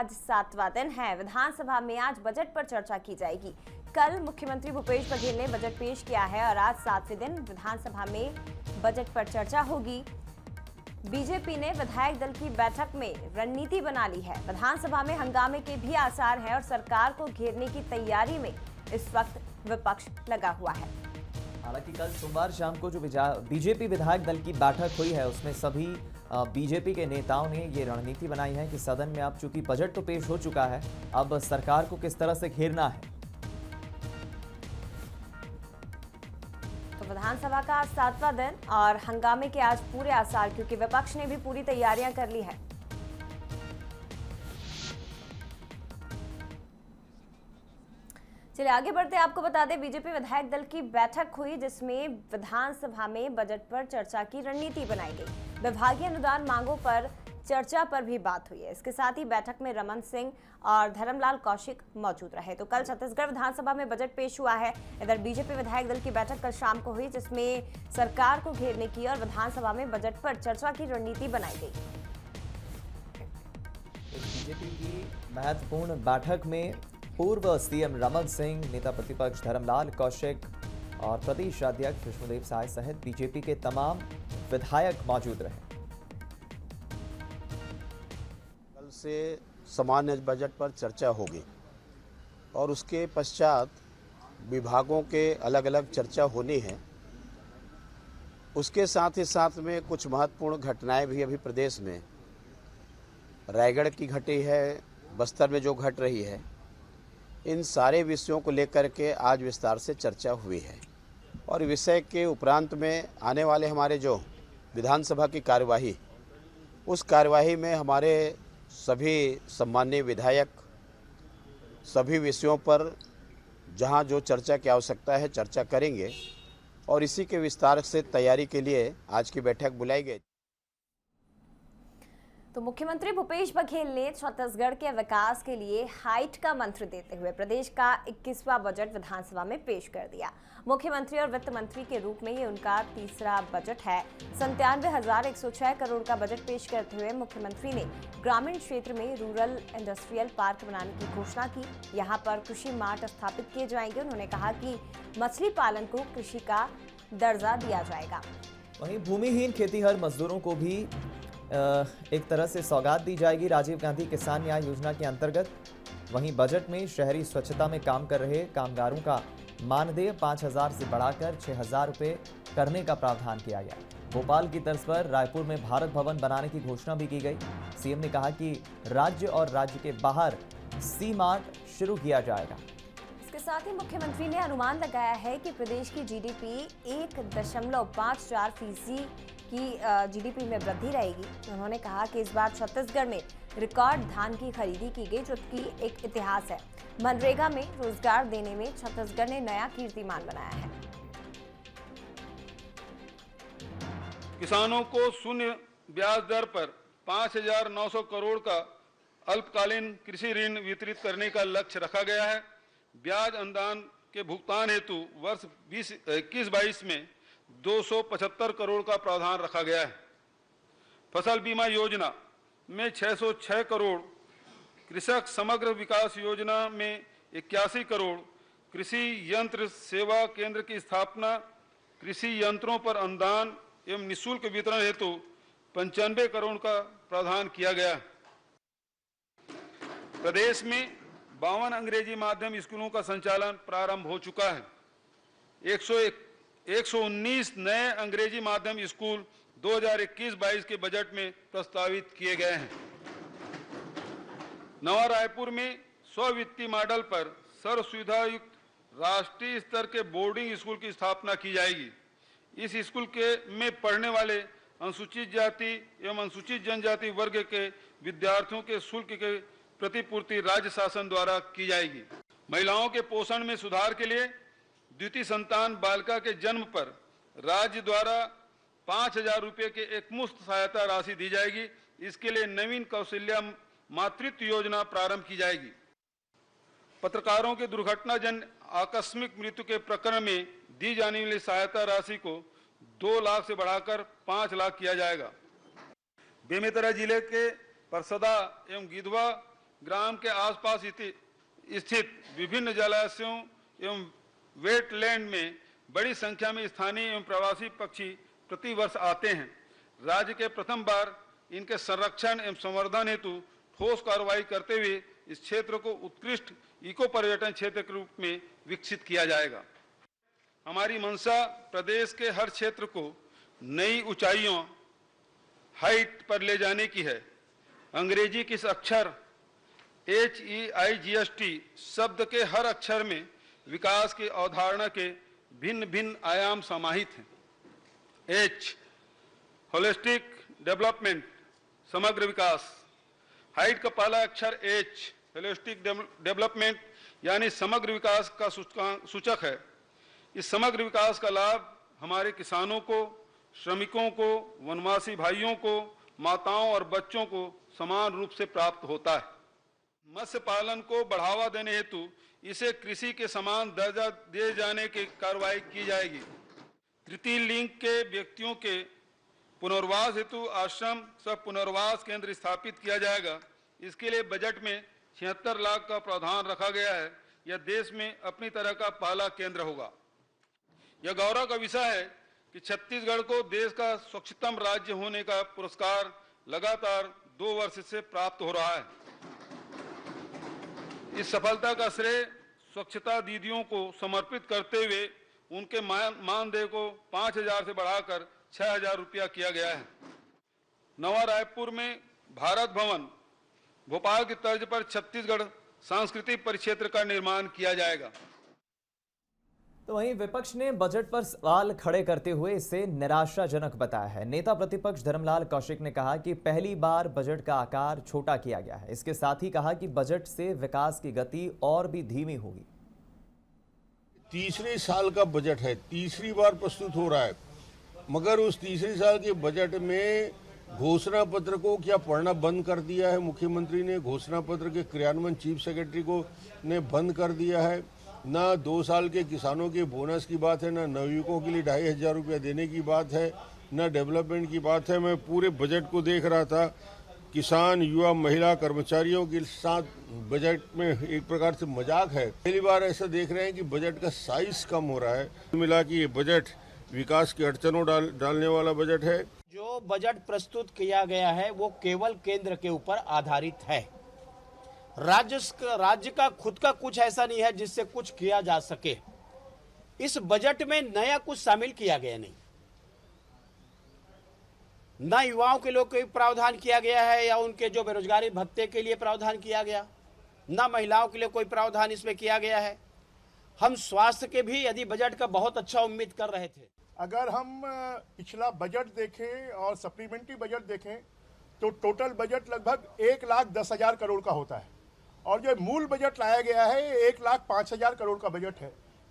आज 7वां दिन है। विधानसभा में आज बजट पर चर्चा की जाएगी। कल मुख्यमंत्री भूपेश बघेल ने बजट पेश किया है और आज 7वें दिन विधानसभा में बजट पर चर्चा होगी। बीजेपी ने विधायक दल की बैठक में रणनीति बना ली है। विधानसभा में हंगामे के भी आसार हैं और सरकार को घेरने की तैयारी में इस वक्त विपक्ष लगा हुआ है। हालांकि कल सोमवार शाम को जो बीजेपी विधायक दल की बैठक हुई है उसमें सभी बीजेपी के नेताओं ने ये रणनीति बनाई है कि सदन में अब चूंकि बजट तो पेश हो चुका है, अब सरकार को किस तरह से घेरना है। तो विधानसभा का आज 7वां दिन और हंगामे के आज पूरे आसार, क्योंकि विपक्ष ने भी पूरी तैयारियां कर ली है। चलिए आगे बढ़ते आपको बता दें, बीजेपी विधायक दल की बैठक हुई जिसमें विधानसभा में बजट पर चर्चा की रणनीति बनाई गई। विभागीय अनुदान मांगों पर चर्चा पर भी बात हुई है। इसके साथ ही बैठक में रमन सिंह और धर्मलाल कौशिक मौजूद रहे। तो कल छत्तीसगढ़ विधानसभा में बजट पेश हुआ है। इधर बीजेपी विधायक दल की बैठक कल शाम को हुई जिसमें सरकार को घेरने की और विधानसभा में बजट पर चर्चा की रणनीति बनाई गई। बीजेपी की महत्वपूर्ण बैठक में पूर्व सीएम रमन सिंह, नेता प्रतिपक्ष धर्मलाल कौशिक और प्रदेश अध्यक्ष विष्णुदेव साय सहित बीजेपी के तमाम विधायक मौजूद रहे। कल से सामान्य बजट पर चर्चा होगी और उसके पश्चात विभागों के अलग अलग चर्चा होनी है। उसके साथ ही साथ में कुछ महत्वपूर्ण घटनाएं भी अभी प्रदेश में रायगढ़ की घटी है, बस्तर में जो घट रही है, इन सारे विषयों को लेकर के आज विस्तार से चर्चा हुई है। और विषय के उपरांत में आने वाले हमारे जो विधानसभा की कार्यवाही, उस कार्यवाही में हमारे सभी सम्माननीय विधायक सभी विषयों पर जहां जो चर्चा की आवश्यकता है चर्चा करेंगे और इसी के विस्तार से तैयारी के लिए आज की बैठक बुलाई गई। तो मुख्यमंत्री भूपेश बघेल ने छत्तीसगढ़ के विकास के लिए हाइट का मंत्र देते हुए प्रदेश का 21वां बजट विधानसभा में पेश कर दिया। मुख्यमंत्री और वित्त मंत्री के रूप में ये उनका तीसरा बजट है। 97,106 करोड़ का बजट पेश करते हुए मुख्यमंत्री ने ग्रामीण क्षेत्र में रूरल इंडस्ट्रियल पार्क बनाने की घोषणा की। यहाँ पर कृषि मार्ट स्थापित किए जाएंगे। उन्होंने कहा कि मछली पालन को कृषि का दर्जा दिया जाएगा। वहीं भूमिहीन खेतीहर मजदूरों को भी एक तरह से सौगात दी जाएगी राजीव गांधी किसान न्याय योजना के अंतर्गत। वहीं बजट में शहरी स्वच्छता में काम कर रहे कामगारों का मानदेय 5,000 से बढ़ाकर 6,000 रुपये करने का प्रावधान किया गया। भोपाल की तर्ज पर रायपुर में भारत भवन बनाने की घोषणा भी की गई। सीएम ने कहा कि राज्य और राज्य के बाहर सी मार्ट शुरू किया जाएगा। इसके साथ ही मुख्यमंत्री ने अनुमान लगाया है कि प्रदेश की जीडीपी 1.54% की जीडीपी में वृद्धि रहेगी। उन्होंने कहा कि इस बार छत्तीसगढ़ में रिकॉर्ड धान की खरीदी की गई, जो कि एक इतिहास है। मनरेगा में रोजगार देने में छत्तीसगढ़ ने नया कीर्तिमान बनाया है। किसानों को शून्य ब्याज दर पर 5,900 करोड़ का अल्पकालीन कृषि ऋण वितरित करने का लक्ष्य रखा गया है। ब्याज अनुदान के भुगतान हेतु वर्ष 21-22 में 275 करोड़ का प्रावधान रखा गया है। फसल बीमा योजना में 606 करोड़, कृषक समग्र विकास योजना में 81 करोड़, कृषि यंत्र सेवा केंद्र की स्थापना, कृषि यंत्रों पर अनुदान एवं निःशुल्क वितरण हेतु 95 करोड़ का प्रावधान किया गया है। प्रदेश में 52 अंग्रेजी माध्यम स्कूलों का संचालन प्रारंभ हो चुका है। 119 नए अंग्रेजी माध्यम स्कूल 2021-22 के बजट में प्रस्तावित किए गए हैं। नवा रायपुर में स्व-वित्तीय मॉडल पर सर्व सुविधा युक्त राष्ट्रीय स्तर के बोर्डिंग स्कूल की स्थापना की जाएगी। इस स्कूल में पढ़ने वाले अनुसूचित जाति एवं अनुसूचित जनजाति वर्ग के विद्यार्थियों के शुल्क के प्रतिपूर्ति राज्य शासन द्वारा की जाएगी। महिलाओं के पोषण में सुधार के लिए द्वितीय संतान बालिका के जन्म पर राज्य द्वारा 5,000 रुपये के एक मुफ्त सहायता राशि दी जाएगी। इसके लिए नवीन कौशल्या मातृत्व योजना प्रारंभ की जाएगी। पत्रकारों के दुर्घटनाजन्य आकस्मिक मृत्यु के प्रकरण में दी जाने वाली सहायता राशि को 2 लाख से बढ़ाकर 5 लाख किया जाएगा। बेमेतरा जिले के परसदा एवं गिधवा ग्राम के आसपास स्थित विभिन्न जलाशयों एवं वेटलैंड में बड़ी संख्या में स्थानीय एवं प्रवासी पक्षी प्रतिवर्ष आते हैं। राज्य के प्रथम बार इनके संरक्षण एवं संवर्धन हेतु ठोस कार्रवाई करते हुए इस क्षेत्र को उत्कृष्ट इको पर्यटन क्षेत्र के रूप में विकसित किया जाएगा। हमारी मंशा प्रदेश के हर क्षेत्र को नई ऊंचाइयों हाइट पर ले जाने की है। अंग्रेजी के इस अक्षर HEIGST शब्द के हर अक्षर में विकास की अवधारणा के भिन्न भिन्न आयाम समाहित हैं। H होलिस्टिक डेवलपमेंट, समग्र विकास। हाइट का पहला अक्षर H होलिस्टिक डेवलपमेंट यानी समग्र विकास का सूचक है। इस समग्र विकास का लाभ हमारे किसानों को, श्रमिकों को, वनवासी भाइयों को, माताओं और बच्चों को समान रूप से प्राप्त होता है। मत्स्य पालन को बढ़ावा देने हेतु इसे कृषि के समान दर्जा दिए जाने की कार्रवाई की जाएगी। तृतीय लिंग के व्यक्तियों के पुनर्वास हेतु आश्रम सह पुनर्वास केंद्र स्थापित किया जाएगा। इसके लिए बजट में 76 लाख का प्रावधान रखा गया है। यह देश में अपनी तरह का पहला केंद्र होगा। यह गौरव का विषय है कि छत्तीसगढ़ को देश का स्वच्छतम राज्य होने का पुरस्कार लगातार 2 वर्ष से प्राप्त हो रहा है। इस सफलता का श्रेय स्वच्छता दीदियों को समर्पित करते हुए उनके मानदेय को 5,000 से बढ़ाकर 6,000 रुपया किया गया है। नवा रायपुर में भारत भवन, भोपाल की तर्ज पर छत्तीसगढ़ सांस्कृतिक परिक्षेत्र का निर्माण किया जाएगा। तो वहीं विपक्ष ने बजट पर सवाल खड़े करते हुए इसे निराशाजनक बताया है। नेता प्रतिपक्ष धर्मलाल कौशिक ने कहा कि पहली बार बजट का आकार छोटा किया गया है। इसके साथ ही कहा कि बजट से विकास की गति और भी धीमी होगी। तीसरे साल का बजट है, तीसरी बार प्रस्तुत हो रहा है, मगर उस तीसरे साल के बजट में घोषणा पत्र को क्या पढ़ना बंद कर दिया है। मुख्यमंत्री ने घोषणा पत्र के क्रियान्वयन चीफ सेक्रेटरी को ने बंद कर दिया है। ना 2 साल के किसानों के बोनस की बात है, ना नवयुवकों के लिए 2,500 रुपया देने की बात है, ना डेवलपमेंट की बात है। मैं पूरे बजट को देख रहा था, किसान, युवा, महिला, कर्मचारियों के साथ बजट में एक प्रकार से मजाक है। पहली बार ऐसा देख रहे हैं कि बजट का साइज कम हो रहा है। मिला कि ये बजट विकास की अड़चनों डालने वाला बजट है। जो बजट प्रस्तुत किया गया है वो केवल केंद्र के ऊपर आधारित है। राज्य का खुद का कुछ ऐसा नहीं है जिससे कुछ किया जा सके। इस बजट में नया कुछ शामिल किया गया नहीं। ना युवाओं के लिए कोई प्रावधान किया गया है या उनके जो बेरोजगारी भत्ते के लिए प्रावधान किया गया, ना महिलाओं के लिए कोई प्रावधान इसमें किया गया है। हम स्वास्थ्य के भी यदि बजट का बहुत अच्छा उम्मीद कर रहे थे। अगर हम पिछला बजट देखें और सप्लीमेंट्री बजट देखें तो टोटल बजट लगभग 1,10,000 करोड़ का होता है और जो मूल बजट लाया गया है 1,05,000 करोड़ का बजट है।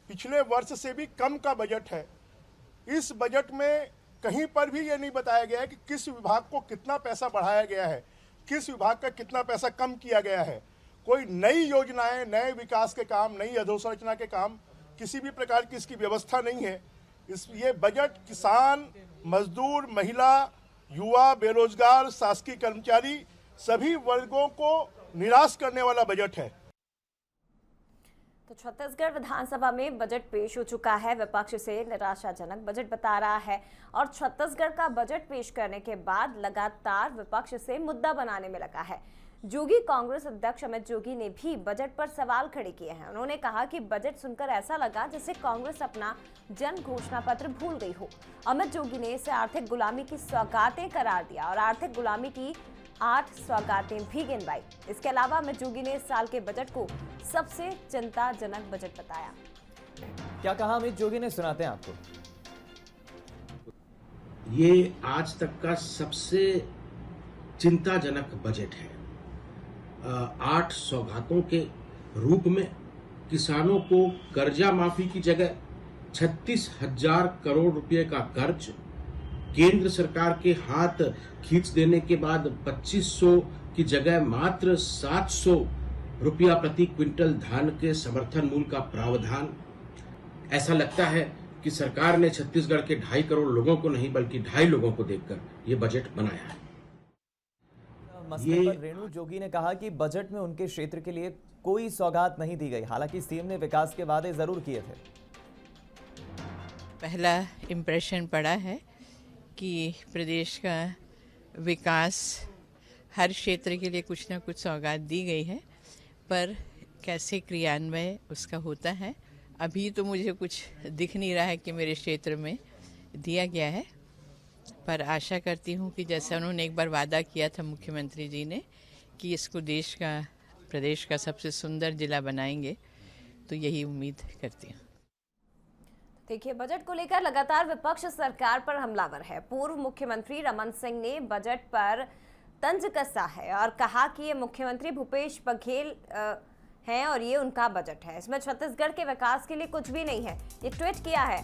पिछले वर्ष से भी कम का बजट है। इस बजट में कहीं पर भी ये नहीं बताया गया है कि किस विभाग को कितना पैसा बढ़ाया गया है, किस विभाग का कितना पैसा कम किया गया है। कोई नई योजनाएं, नए विकास के काम, नई अधोसंरचना के काम, किसी भी प्रकार की इसकी व्यवस्था नहीं है। ये बजट किसान, मजदूर, महिला, युवा, बेरोजगार, शासकीय कर्मचारी सभी वर्गों को निराश करने वाला बजट है। तो छत्तीसगढ़ विधानसभा में बजट पेश हो चुका है। विपक्ष से निराशाजनक बजट बता रहा है और छत्तीसगढ़ का बजट पेश करने के बाद लगातार विपक्ष से मुद्दा बनाने में लगा है। जोगी कांग्रेस अध्यक्ष अमित जोगी ने भी बजट पर सवाल खड़े किए हैं। उन्होंने कहा कि बजट सुनकर ऐसा लगा जैसे कांग्रेस अपना जन घोषणा पत्र भूल गई हो। अमित जोगी ने इसे आर्थिक गुलामी की सौगातें करार दिया और आर्थिक गुलामी की 8 सौगातें भी गिनवाई। इसके अलावा अमित जोगी ने इस साल के बजट को सबसे चिंताजनक बजट बताया। क्या कहा अमित जोगी ने, सुनाते हैं आपको। ये आज तक का सबसे चिंताजनक बजट है। 8 सौगातों के रूप में किसानों को कर्जा माफी की जगह 36,000 करोड़ रुपए का कर्ज, केंद्र सरकार के हाथ खींच देने के बाद 2,500 की जगह मात्र 700 रुपया प्रति क्विंटल धान के समर्थन मूल्य का प्रावधान। ऐसा लगता है कि सरकार ने छत्तीसगढ़ के 2.5 करोड़ लोगों को नहीं बल्कि 2.5 लोगों को देखकर ये बजट बनाया है। मसले पर रेणु जोगी ने कहा कि बजट में उनके क्षेत्र के लिए कोई सौगात नहीं दी गई। हालांकि सीएम ने विकास के वादे जरूर किए थे। पहला इम्प्रेशन पड़ा है कि प्रदेश का विकास हर क्षेत्र के लिए कुछ ना कुछ सौगात दी गई है, पर कैसे क्रियान्वय उसका होता है अभी तो मुझे कुछ दिख नहीं रहा है कि मेरे क्षेत्र में दिया गया है। पर आशा करती हूँ कि जैसा उन्होंने एक बार वादा किया था मुख्यमंत्री जी ने कि इसको प्रदेश का सबसे सुंदर जिला बनाएंगे, तो यही उम्मीद करती हूँ। देखिए, बजट को लेकर लगातार विपक्ष सरकार पर हमलावर है। पूर्व मुख्यमंत्री रमन सिंह ने बजट पर तंज कसा है और कहा कि ये मुख्यमंत्री भूपेश बघेल हैं और ये उनका बजट है, इसमें छत्तीसगढ़ के विकास के लिए कुछ भी नहीं है। ये ट्वीट किया है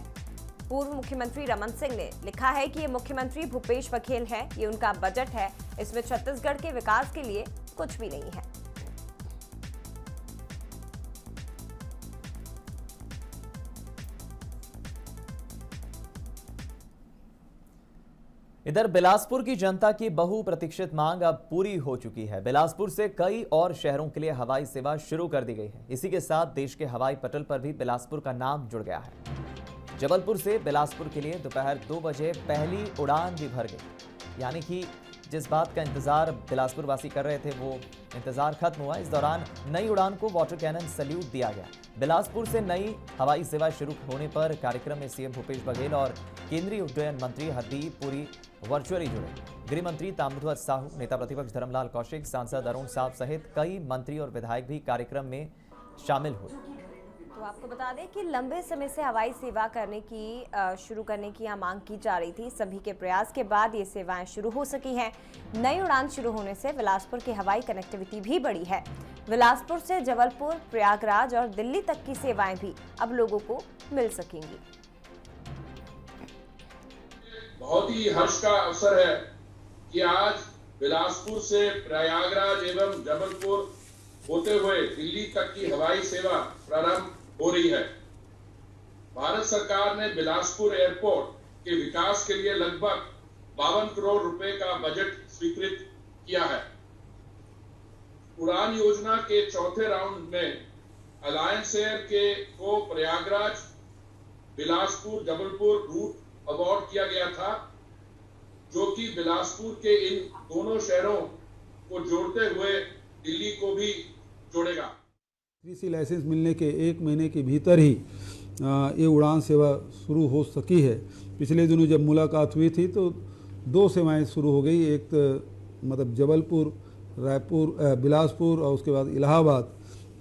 पूर्व मुख्यमंत्री रमन सिंह ने। लिखा है कि ये मुख्यमंत्री भूपेश बघेल है, ये उनका बजट है, इसमें छत्तीसगढ़ के विकास के लिए कुछ भी नहीं है। इधर बिलासपुर की जनता की बहुप्रतीक्षित मांग अब पूरी हो चुकी है। बिलासपुर से कई और शहरों के लिए हवाई सेवा शुरू कर दी गई है। इसी के साथ देश के हवाई पटल पर भी बिलासपुर का नाम जुड़ गया है। जबलपुर से बिलासपुर के लिए दोपहर 2 बजे पहली उड़ान भी भर गई। यानी कि जिस बात का इंतजार बिलासपुर वासी कर रहे थे वो इंतजार खत्म हुआ। इस दौरान नई उड़ान को वाटर कैनन सैल्यूट दिया गया। बिलासपुर से नई हवाई सेवा शुरू होने पर कार्यक्रम में सीएम भूपेश बघेल और केंद्रीय उड्डयन मंत्री हरदीप पुरी वर्चुअली जुड़े। गृह मंत्री ताम्रध्वज साहू, नेता प्रतिपक्ष धर्मलाल कौशिक, सांसद अरुण साव सहित कई मंत्री और विधायक भी कार्यक्रम में शामिल हुए। तो आपको बता दें कि लंबे समय से हवाई सेवा शुरू करने की यहाँ मांग की जा रही थी। सभी के प्रयास के बाद ये सेवाएं शुरू हो सकी हैं। नई उड़ान शुरू होने से बिलासपुर की हवाई कनेक्टिविटी भी बढ़ी है। बिलासपुर से जबलपुर, प्रयागराज और दिल्ली तक की सेवाएं भी अब लोगों को मिल सकेंगी। बहुत ही हर्ष का अवसर है कि आज बिलासपुर से प्रयागराज एवं जबलपुर होते हुए दिल्ली तक की हवाई सेवा प्रारंभ हो रही है। भारत सरकार ने बिलासपुर एयरपोर्ट के विकास के लिए लगभग 52 करोड़ रुपए का बजट स्वीकृत किया है। उड़ान योजना के चौथे राउंड में अलायंस एयर को प्रयागराज, बिलासपुर, जबलपुर रूट अवार्ड किया गया था, जो कि बिलासपुर के इन दोनों शहरों को जोड़ते हुए दिल्ली को भी जोड़ेगा। सीसी लाइसेंस मिलने के 1 महीने के भीतर ही ये उड़ान सेवा शुरू हो सकी है। पिछले दिनों जब मुलाकात हुई थी तो 2 सेवाएं शुरू हो गई, एक तो मतलब जबलपुर, रायपुर, बिलासपुर और उसके बाद इलाहाबाद।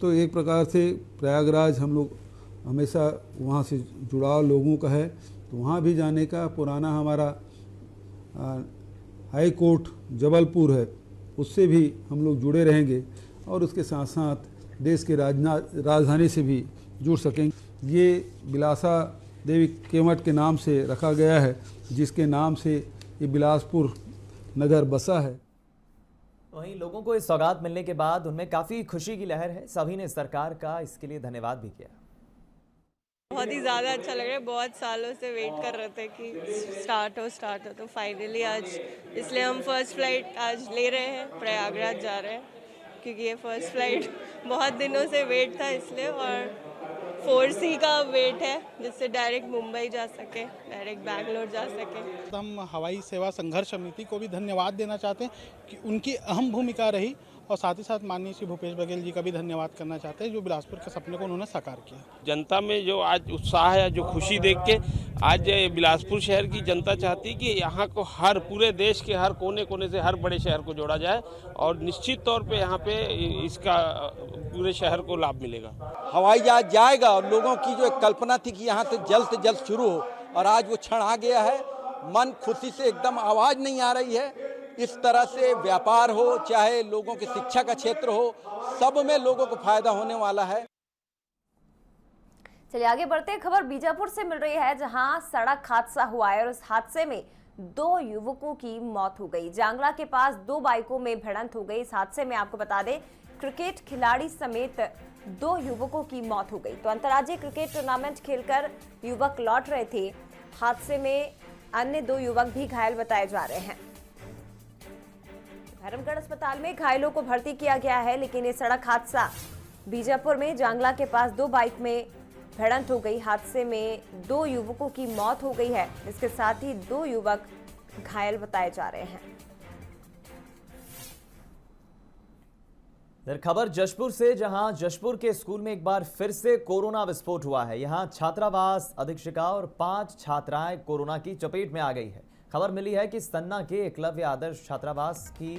तो एक प्रकार से प्रयागराज हम लोग हमेशा वहाँ से जुड़ाव लोगों का है, तो वहाँ भी जाने का पुराना हमारा हाई कोर्ट जबलपुर है, उससे भी हम लोग जुड़े रहेंगे और उसके साथ साथ देश के राजधानी से भी जुड़ सकेंगे। ये बिलासा देवी केवट के नाम से रखा गया है, जिसके नाम से ये बिलासपुर नगर बसा है। वहीं लोगों को इस सौगात मिलने के बाद उनमें काफ़ी खुशी की लहर है। सभी ने सरकार का इसके लिए धन्यवाद भी किया। बहुत ही ज़्यादा अच्छा लग रहा है। बहुत सालों से वेट कर रहे थे कि स्टार्ट हो तो फाइनली आज, इसलिए हम फर्स्ट फ्लाइट आज ले रहे हैं, प्रयागराज जा रहे हैं, क्योंकि ये फर्स्ट फ्लाइट बहुत दिनों से वेट था इसलिए, और 4C का वेट है जिससे डायरेक्ट मुंबई जा सके, डायरेक्ट बैंगलोर जा सके। हम हवाई सेवा संघर्ष समिति को भी धन्यवाद देना चाहते हैं कि उनकी अहम भूमिका रही, और साथ ही साथ माननीय श्री भूपेश बघेल जी का भी धन्यवाद करना चाहते हैं, जो बिलासपुर के सपने को उन्होंने साकार किया। जनता में जो आज उत्साह है, जो खुशी देख के आज बिलासपुर शहर की जनता चाहती है कि यहाँ को हर पूरे देश के हर कोने कोने से हर बड़े शहर को जोड़ा जाए, और निश्चित तौर पे यहाँ पे इसका पूरे शहर को लाभ मिलेगा। हवाई जहाज जाएगा और लोगों की जो एक कल्पना थी कि यहाँ से जल्द शुरू हो, और आज वो क्षण आ गया है। मन खुशी से एकदम आवाज़ नहीं आ रही है। इस तरह से व्यापार हो, चाहे लोगों की शिक्षा का क्षेत्र हो, सब में लोगों को फायदा होने वाला है। चलिए आगे बढ़ते हैं। खबर बीजापुर से मिल रही है, जहां सड़क हादसा हुआ है और उस हादसे में 2 युवकों की मौत हो गई। जांगला के पास 2 बाइकों में भिड़ंत हो गई। इस हादसे में आपको बता दें, क्रिकेट खिलाड़ी समेत 2 युवकों की मौत हो गई। तो अंतर्राज्यीय क्रिकेट टूर्नामेंट खेलकर युवक लौट रहे थे। हादसे में अन्य 2 युवक भी घायल बताए जा रहे हैं। धर्मगढ़ अस्पताल में घायलों को भर्ती किया गया है, लेकिन ये सड़क हादसा बीजापुर में जांगला के पास दो बाइक में भिड़ंत हो गई। हादसे में 2 युवकों की मौत हो गई है। इसके साथ ही 2 युवक घायल बताए जा रहे हैं। खबर जशपुर से, जहां जशपुर के स्कूल में एक बार फिर से कोरोना विस्फोट हुआ है। यहां छात्रावास अधीक्षिका और 5 छात्राएं कोरोना की चपेट में आ गई है। खबर मिली है कि सन्ना के एकलव्य आदर्श छात्रावास की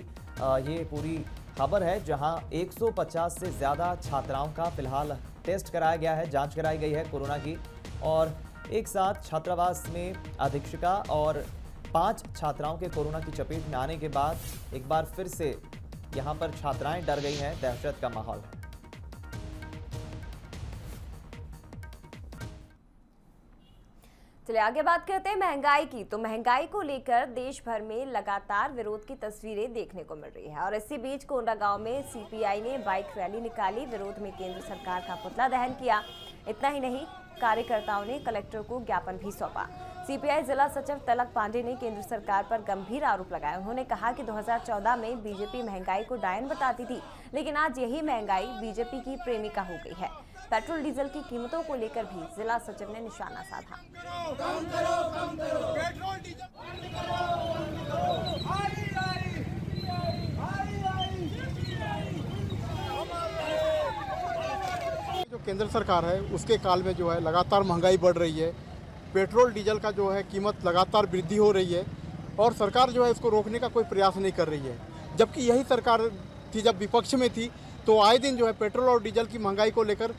ये पूरी खबर है, जहां 150 से ज्यादा छात्राओं का फिलहाल टेस्ट कराया गया है, जांच कराई गई है कोरोना की। और एक साथ छात्रावास में अधीक्षिका और 5 छात्राओं के कोरोना की चपेट में आने के बाद एक बार फिर से यहां पर छात्राएं डर गई हैं, दहशत का माहौल है। चलिए आगे बात करते हैं महंगाई की। तो महंगाई को लेकर देश भर में लगातार विरोध की तस्वीरें देखने को मिल रही है और इसी बीच कोंडागांव में सीपीआई ने बाइक रैली निकाली, विरोध में केंद्र सरकार का पुतला दहन किया। इतना ही नहीं, कार्यकर्ताओं ने कलेक्टर को ज्ञापन भी सौंपा। सीपीआई जिला सचिव तलक पांडे ने केंद्र सरकार पर गंभीर आरोप लगाए। उन्होंने कहा कि 2014 में बीजेपी महंगाई को डायन बताती थी, लेकिन आज यही महंगाई बीजेपी की प्रेमिका हो गई है। पेट्रोल डीजल की कीमतों को लेकर भी जिला सचिव ने निशाना साधा। जो केंद्र सरकार है उसके काल में जो है लगातार महंगाई बढ़ रही है, पेट्रोल डीजल का जो है कीमत लगातार वृद्धि हो रही है और सरकार जो है इसको रोकने का कोई प्रयास नहीं कर रही है। जबकि यही सरकार थी जब विपक्ष में थी तो आए दिन जो है पेट्रोल और डीजल की महंगाई को लेकर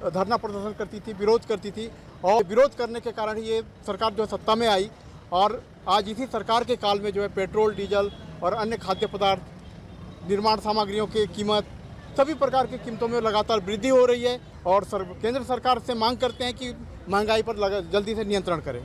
धरना प्रदर्शन करती थी, विरोध करती थी और विरोध करने के कारण ही ये सरकार जो है सत्ता में आई। और आज इसी सरकार के काल में जो है पेट्रोल डीजल और अन्य खाद्य पदार्थ, निर्माण सामग्रियों की कीमत, सभी प्रकार की कीमतों में लगातार वृद्धि हो रही है और केंद्र सरकार से मांग करते हैं कि महंगाई पर जल्दी से नियंत्रण करें।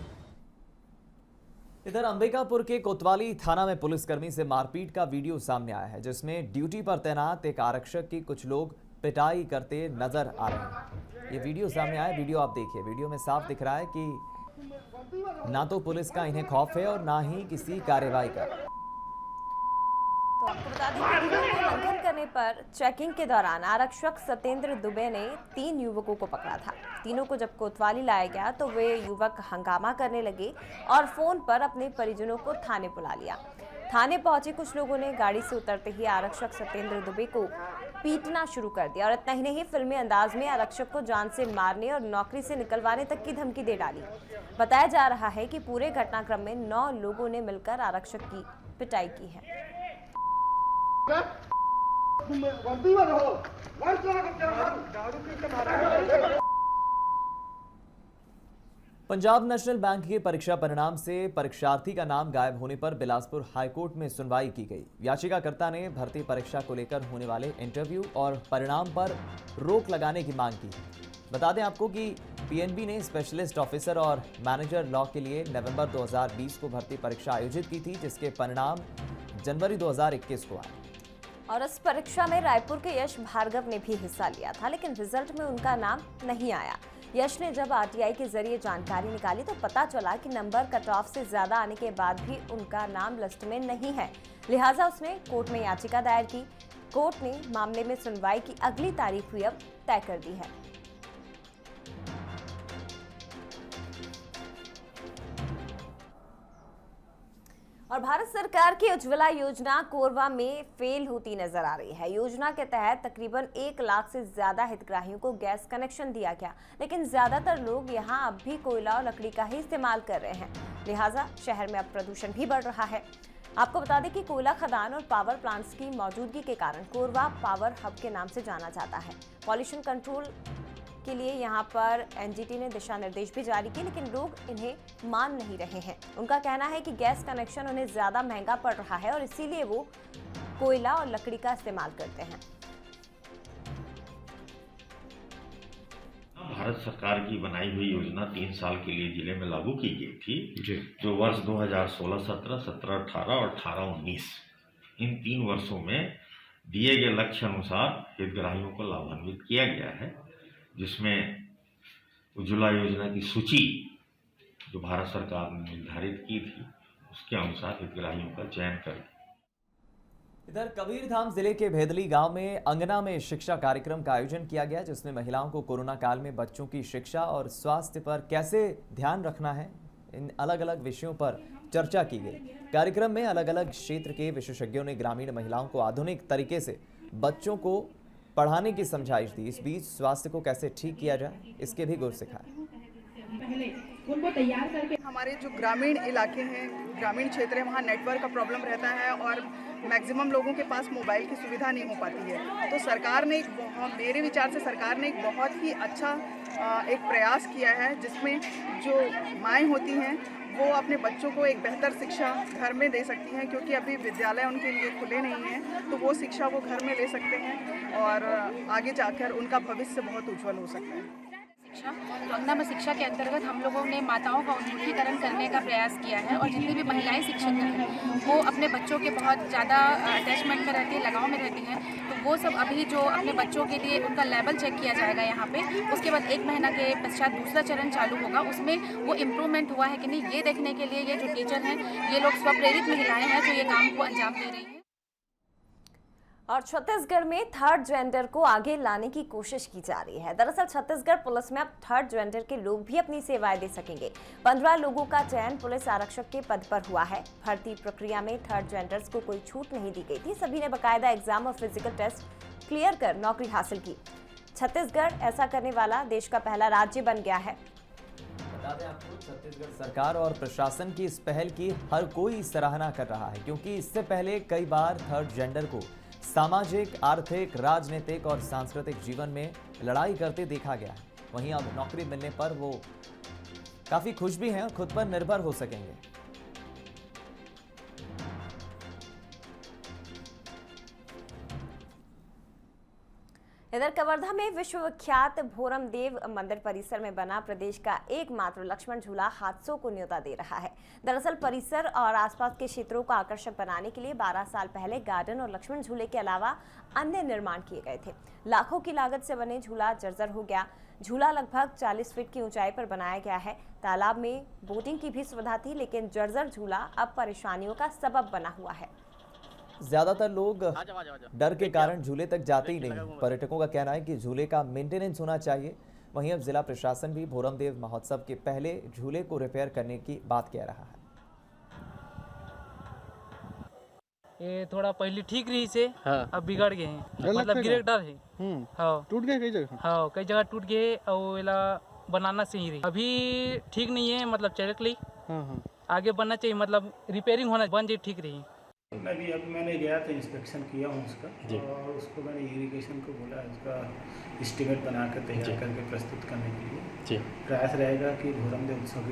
इधर अंबिकापुर के कोतवाली थाना में पुलिसकर्मी से मारपीट का वीडियो सामने आया है, जिसमें ड्यूटी पर तैनात एक आरक्षक की कुछ लोग पिटाई करते नजर आ रहे हैं। ये वीडियो सामने आया, वीडियो आप देखिए। वीडियो में साफ दिख रहा है कि ना तो पुलिस का इन्हें खौफ है और ना ही किसी कार्रवाई का। तो आपको बता दें कि नियम के उल्लंघन करने पर चेकिंग के दौरान आरक्षक सत्येंद्र दुबे ने 3 युवकों को पकड़ा था। तीनों को जब कोतवाली लाया गया तो वे युवक हंगामा करने लगे और फोन पर अपने परिजनों को थाने बुला लिया। थाने पहुंचे कुछ लोगों ने गाड़ी से उतरते ही आरक्षक सत्येंद्र दुबे को पीटना शुरू कर दिया और इतना ही नहीं, फिल्मी अंदाज में आरक्षक को जान से मारने और नौकरी से निकलवाने तक की धमकी दे डाली। बताया जा रहा है कि पूरे घटनाक्रम में 9 लोगों ने मिलकर आरक्षक की पिटाई की है। पंजाब नेशनल बैंक के परीक्षा परिणाम से परीक्षार्थी का नाम गायब होने पर बिलासपुर हाईकोर्ट में सुनवाई की गई। याचिकाकर्ता ने भर्ती परीक्षा को लेकर होने वाले इंटरव्यू और परिणाम पर रोक लगाने की मांग की। बता दें आपको कि पीएनबी ने स्पेशलिस्ट ऑफिसर और मैनेजर लॉ के लिए नवंबर 2020 को भर्ती परीक्षा आयोजित की थी, जिसके परिणाम जनवरी 2021 को आए। और इस परीक्षा में रायपुर के यश भार्गव ने भी हिस्सा लिया था, लेकिन रिजल्ट में उनका नाम नहीं आया। यश ने जब आरटीआई के जरिए जानकारी निकाली तो पता चला कि नंबर कट ऑफ से ज्यादा आने के बाद भी उनका नाम लिस्ट में नहीं है। लिहाजा उसने कोर्ट में याचिका दायर की। कोर्ट ने मामले में सुनवाई की अगली तारीख भी अब तय कर दी है। और भारत सरकार की उज्ज्वला योजना कोरबा में फेल होती नजर आ रही है। योजना के तहत तकरीबन 1 लाख से ज्यादा हितग्राहियों को गैस कनेक्शन दिया गया, लेकिन ज्यादातर लोग यहां अब भी कोयला और लकड़ी का ही इस्तेमाल कर रहे हैं। लिहाजा शहर में अब प्रदूषण भी बढ़ रहा है। आपको बता दें कि कोयला खदान और पावर प्लांट्स की मौजूदगी के कारण कोरबा पावर हब के नाम से जाना जाता है। पॉल्यूशन कंट्रोल के लिए यहां पर एनजीटी ने दिशा निर्देश भी जारी किए, लेकिन लोग इन्हें मान नहीं रहे हैं। उनका कहना है कि गैस कनेक्शन उन्हें ज्यादा महंगा पड़ रहा है और इसीलिए वो कोयला और लकड़ी का इस्तेमाल करते हैं। भारत सरकार की बनाई हुई योजना 3 साल के लिए जिले में लागू की गई थी, जो वर्ष 2016-17, 17-18 और 18-19 इन 3 वर्षों में दिए गए लक्ष्य अनुसार हितग्राहियों को लाभान्वित किया गया है, जिसमें उज्ज्वला योजना की सूची जो भारत सरकार ने निर्धारित की थी उसके अनुसार हितग्राहियों का चयन कर इधर कबीरधाम जिले के भेदली गांव में अंगना में शिक्षा कार्यक्रम का आयोजन किया गया, जिसमें महिलाओं को कोरोना काल में बच्चों की शिक्षा और स्वास्थ्य पर कैसे ध्यान रखना है, इन अलग अलग विषयों पर चर्चा की गई। कार्यक्रम में अलग अलग क्षेत्र के विशेषज्ञों ने ग्रामीण महिलाओं को आधुनिक तरीके से बच्चों को पढ़ाने की समझाइश दी। इस बीच स्वास्थ्य को कैसे ठीक किया जाए, इसके भी गुर सिखाए। उनको तैयार करके हमारे जो ग्रामीण इलाके हैं, ग्रामीण क्षेत्र है, वहाँ नेटवर्क का प्रॉब्लम रहता है और मैक्सिमम लोगों के पास मोबाइल की सुविधा नहीं हो पाती है। तो सरकार ने मेरे विचार से सरकार ने एक बहुत ही अच्छा एक प्रयास किया है, जिसमें जो माएँ होती हैं वो अपने बच्चों को एक बेहतर शिक्षा घर में दे सकती हैं, क्योंकि अभी विद्यालय उनके लिए खुले नहीं हैं। तो वो शिक्षा वो घर में ले सकते हैं और आगे जाकर उनका भविष्य बहुत उज्जवल हो सकता है। तो अंगना में शिक्षा के अंतर्गत हम लोगों ने माताओं का उन्मुखीकरण करने का प्रयास किया है और जितनी भी महिलाएं शिक्षक हैं वो अपने बच्चों के बहुत ज़्यादा अटैचमेंट में रहती है, लगाव में रहती हैं। तो वो सब अभी जो अपने बच्चों के लिए उनका लेवल चेक किया जाएगा यहाँ पे, उसके बाद 1 महीना के पश्चात दूसरा चरण चालू होगा। उसमें वो इम्प्रूवमेंट हुआ है कि नहीं, ये देखने के लिए ये जो टीचर हैं ये लोग स्वप्रेरित महिलाएँ हैं जो ये काम को अंजाम दे रही हैं। और छत्तीसगढ़ में थर्ड जेंडर को आगे लाने की कोशिश की जा रही है। दरअसल छत्तीसगढ़ पुलिस में अब थर्ड जेंडर के लोग भी अपनी सेवाएं दे सकेंगे। 15 लोगों का चयन पुलिस आरक्षक के पद पर हुआ है। भर्ती प्रक्रिया में थर्ड जेंडर्स को कोई छूट नहीं दी गई थी। सभी ने बाकायदा एग्जाम और फिजिकल टेस्ट क्लियर कर नौकरी हासिल की। छत्तीसगढ़ ऐसा करने वाला देश का पहला राज्य बन गया है। बता दें आपको, छत्तीसगढ़ सरकार और प्रशासन की इस पहल की हर कोई सराहना कर रहा है, क्योंकि इससे पहले कई बार थर्ड जेंडर को सामाजिक, आर्थिक, राजनीतिक और सांस्कृतिक जीवन में लड़ाई करते देखा गया है। वहीं अब नौकरी मिलने पर वो काफी खुश भी हैं और खुद पर निर्भर हो सकेंगे। इधर कवर्धा में विश्वविख्यात भोरमदेव मंदिर परिसर में बना प्रदेश का एकमात्र लक्ष्मण झूला हादसों को न्योता दे रहा है। दरअसल परिसर और आसपास के क्षेत्रों को आकर्षक बनाने के लिए 12 साल पहले गार्डन और लक्ष्मण झूले के अलावा अन्य निर्माण किए गए थे। लाखों की लागत से बने झूला जर्जर हो गया। झूला लगभग 40 फीट की ऊंचाई पर बनाया गया है। तालाब में बोटिंग की भी सुविधा थी, लेकिन जर्जर झूला अब परेशानियों का सबब बना हुआ है। ज्यादातर लोग डर के कारण झूले तक जाते ही नहीं। पर्यटकों का कहना है कि झूले का मेंटेनेंस होना चाहिए। वहीं अब जिला प्रशासन भी भोरमदेव महोत्सव के पहले झूले को रिपेयर करने की बात कह रहा है। ये थोड़ा पहले ठीक रही से अब बिगड़ गए हैं, मतलब गिरे डर है। हाँ, टूट गए कई जगह। हाँ, कई जगह टूट गए और वेला बनाना सही रही। अभी ठीक नहीं है, मतलब चलक ली आगे बनना चाहिए, मतलब रिपेयरिंग होना बन जाए ठीक रही। अभी मैंने गया था, इंस्पेक्शन किया हूँ उसका, और उसको मैंने इरिगेशन को बोला उसका एस्टीमेट बनाकर तैयार करके प्रस्तुत करने के लिए प्रयास रहेगा कि भोरमदेव उत्सव के